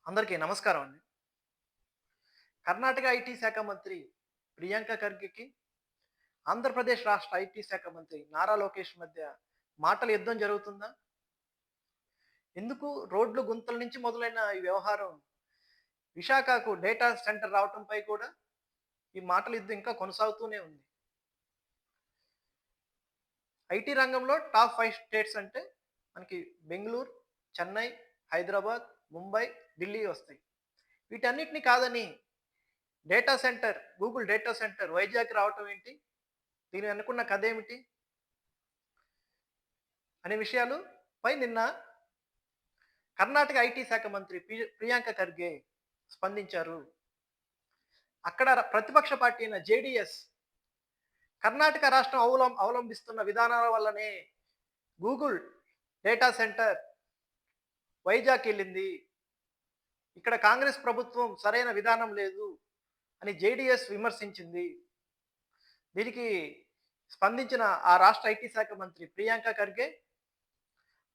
అందరికీ నమస్కారం అండి. కర్ణాటక ఐటీ శాఖ మంత్రి ప్రియాంక ఖర్గేకి, ఆంధ్రప్రదేశ్ రాష్ట్ర ఐటీ శాఖ మంత్రి నారా లోకేష్ మధ్య మాటల యుద్ధం జరుగుతుందా? ఎందుకు రోడ్లు గుంతల నుంచి మొదలైన ఈ వ్యవహారం విశాఖకు డేటా సెంటర్ రావటంపై కూడా ఈ మాటల యుద్ధం ఇంకా కొనసాగుతూనే ఉంది. ఐటీ రంగంలో టాప్ 5 స్టేట్స్ అంటే మనకి బెంగుళూరు, చెన్నై, హైదరాబాద్, ముంబై, ఢిల్లీ వస్తాయి. వీటన్నిటిని కాదని గూగుల్ డేటా సెంటర్ వైజాగ్ రావటం ఏంటి? దీని వెనుకున్న కథేమిటి? అనే విషయాలు పై నిన్న కర్ణాటక ఐటీ శాఖ మంత్రి ప్రియాంక ఖర్గే స్పందించారు. అక్కడ ప్రతిపక్ష పార్టీ అయిన జేడీఎస్ కర్ణాటక రాష్ట్రం అవలంబిస్తున్న విధానాల వల్లనే గూగుల్ డేటా సెంటర్ వైజాగ్ వెళ్ళింది. ఇక్కడ కాంగ్రెస్ ప్రభుత్వం సరైన విధానం లేదు అని జేడీఎస్ విమర్శించింది. దీనికి స్పందించిన ఆ రాష్ట్ర ఐటీ శాఖ మంత్రి ప్రియాంక ఖర్గే,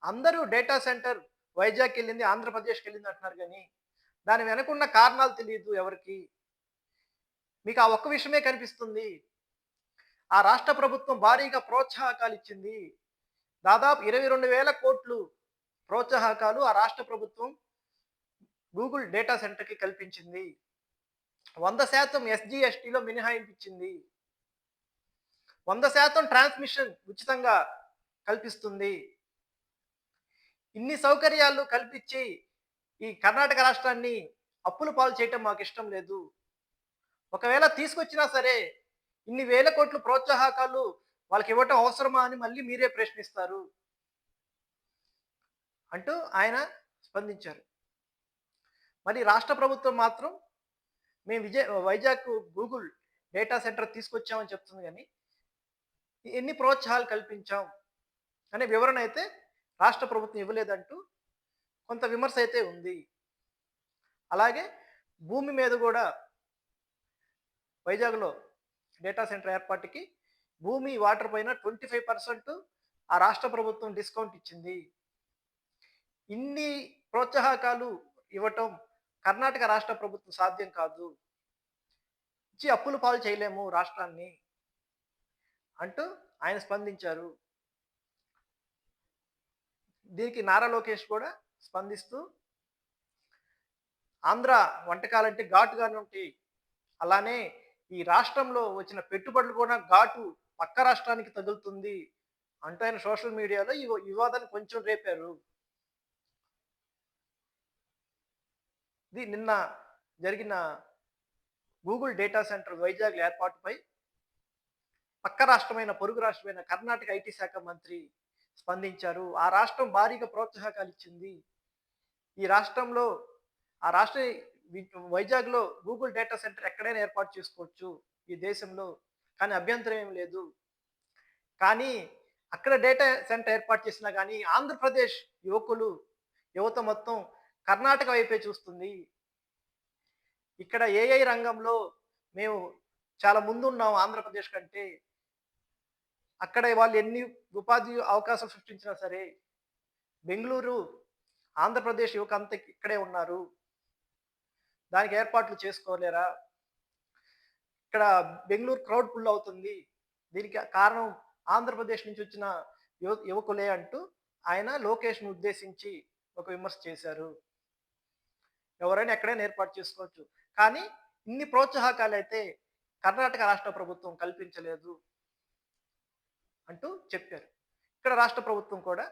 అందరూ డేటా సెంటర్ వైజాగ్‌కి వెళ్ళింది, ఆంధ్రప్రదేశ్‌కి వెళ్ళింది అంటున్నారు కానీ, దాని వెనకున్న కారణాలు తెలీదు ఎవరికీ. మీకు ఆ ఒక్క విషయమే కనిపిస్తుంది. ఆ రాష్ట్ర ప్రభుత్వం భారీగా ప్రోత్సాహకాలు ఇచ్చింది. దాదాపు 22,000 కోట్లు ప్రోత్సాహకాలు ఆ రాష్ట్ర ప్రభుత్వం గూగుల్ డేటా సెంటర్‌కి కల్పించింది. 100% ఎస్‌జీ, ఎస్టీలో మినహాయింపు ఇచ్చింది. 100% ట్రాన్స్మిషన్ ఉచితంగా కల్పిస్తుంది. ఇన్ని సౌకర్యాలు కల్పించి ఈ కర్ణాటక రాష్ట్రాన్ని అప్పుల పాలు చేయటం మాకు ఇష్టం లేదు. ఒకవేళ తీసుకొచ్చినా సరే ఇన్ని వేల కోట్లు ప్రోత్సాహకాలు వాళ్ళకి ఇవ్వటం అవసరమా అని మళ్ళీ మీరే ప్రశ్నిస్తారు అంటూ ఆయన స్పందించారు. మరి రాష్ట్ర ప్రభుత్వం మాత్రం మేము వైజాగ్ గూగుల్ డేటా సెంటర్ తీసుకొచ్చామని చెప్తుంది కానీ ఎన్ని ప్రోత్సాహాలు కల్పించాం అనే వివరణ అయితే రాష్ట్ర ప్రభుత్వం ఇవ్వలేదంటూ కొంత విమర్శ అయితే ఉంది. అలాగే భూమి మీద కూడా వైజాగ్‌లో డేటా సెంటర్ ఏర్పాటుకి భూమి, వాటర్ పైన 25% ఆ రాష్ట్ర ప్రభుత్వం డిస్కౌంట్ ఇచ్చింది. ఇన్ని ప్రోత్సాహకాలు ఇవ్వటం కర్ణాటక రాష్ట్ర ప్రభుత్వం సాధ్యం కాదు. ఇచ్చి అప్పుల పాలు చేయలేము రాష్ట్రాన్ని అంటూ ఆయన స్పందించారు. దీనికి నారా లోకేష్ కూడా స్పందిస్తూ, ఆంధ్ర వంటకాలంటే ఘాటుగానే ఉంటాయి. అలానే ఈ రాష్ట్రంలో వచ్చిన పెట్టుబడులు కూడా ఘాటు పక్క రాష్ట్రానికి తగులుతుంది అంటూ ఆయన సోషల్ మీడియాలో ఈ వివాదాన్ని కొంచెం రేపారు. ఇది నిన్న జరిగిన గూగుల్ డేటా సెంటర్ వైజాగ్ ఏర్పాటుపై పొరుగు రాష్ట్రమైన కర్ణాటక ఐటీ శాఖ మంత్రి స్పందించారు. ఆ రాష్ట్రం భారీగా ప్రోత్సాహకాలు ఇచ్చింది. ఈ రాష్ట్రంలో ఆ రాష్ట్ర వైజాగ్‌లో గూగుల్ డేటా సెంటర్ ఎక్కడైనా ఏర్పాటు చేసుకోవచ్చు ఈ దేశంలో. కానీ అభ్యంతరం ఏమి లేదు. కానీ అక్కడ డేటా సెంటర్ ఏర్పాటు చేసినా గానీ ఆంధ్రప్రదేశ్ యువత మొత్తం కర్ణాటక వైపే చూస్తుంది. ఇక్కడ ఏఐ రంగంలో మేము చాలా ముందున్నాం ఆంధ్రప్రదేశ్ కంటే. అక్కడ వాళ్ళు ఎన్ని ఉపాధి అవకాశాలు సృష్టించినా సరే, బెంగుళూరు, ఆంధ్రప్రదేశ్ యువత అంతా ఇక్కడే ఉన్నారు. దానికి ఏర్పాట్లు చేసుకోలేరా? ఇక్కడ బెంగుళూరు క్రౌడ్ ఫుల్ అవుతుంది. దీనికి కారణం ఆంధ్రప్రదేశ్ నుంచి వచ్చిన యువకులే అంటూ ఆయన లోకేష్‌ని ఉద్దేశించి ఒక విమర్శ చేశారు. ఎవరైనా ఎక్కడైనా ఏర్పాటు చేసుకోవచ్చు. కానీ ఇన్ని ప్రోత్సాహకాలైతే కర్ణాటక రాష్ట్ర ప్రభుత్వం కల్పించలేదు అంటూ చెప్పారు. ఇక్కడ రాష్ట్ర ప్రభుత్వం కూడా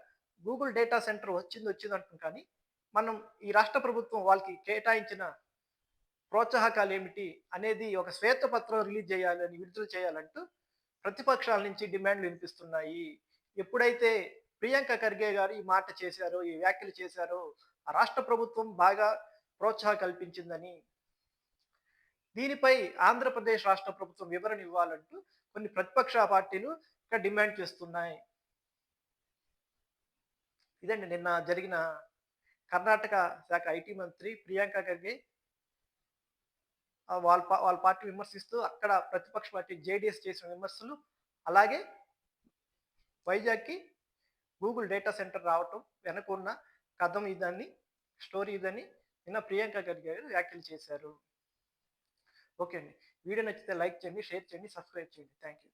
గూగుల్ డేటా సెంటర్ వచ్చిందంటుంది కానీ, మనం ఈ రాష్ట్ర ప్రభుత్వం వాళ్ళకి కేటాయించిన ప్రోత్సాహకాలేమిటి అనేది ఒక శ్వేతపత్రం విడుదల చేయాలంటూ ప్రతిపక్షాల నుంచి డిమాండ్‌లు వినిపిస్తున్నాయి. ఎప్పుడైతే ప్రియాంక ఖర్గే గారు ఈ మాట చేశారో, ఈ వ్యాఖ్యలు చేశారో, ఆ రాష్ట్ర ప్రభుత్వం బాగా ప్రోత్సాహం కల్పించిందని, దీనిపై ఆంధ్రప్రదేశ్ రాష్ట్ర ప్రభుత్వం వివరణ ఇవ్వాలంటూ కొన్ని ప్రతిపక్ష పార్టీలు ఇక్కడ డిమాండ్ చేస్తున్నాయి. ఇదండి నిన్న జరిగిన కర్ణాటక శాఖ ఐటీ మంత్రి ప్రియాంక ఖర్గే వాళ్ళ పార్టీ విమర్శిస్తూ అక్కడ ప్రతిపక్ష పార్టీ జేడీఎస్ చేసిన విమర్శలు, అలాగే వైజాగ్‌కి గూగుల్ డేటా సెంటర్ రావటం వెనకున్న కథం ఇదని, స్టోరీ ఇదని నిన్న ప్రియాంక గారి గారు వ్యాఖ్యలు చేశారు. ఓకే అండి. వీడియో నచ్చితే లైక్ చేయండి, షేర్ చేయండి, సబ్స్క్రైబ్ చేయండి. Thank you.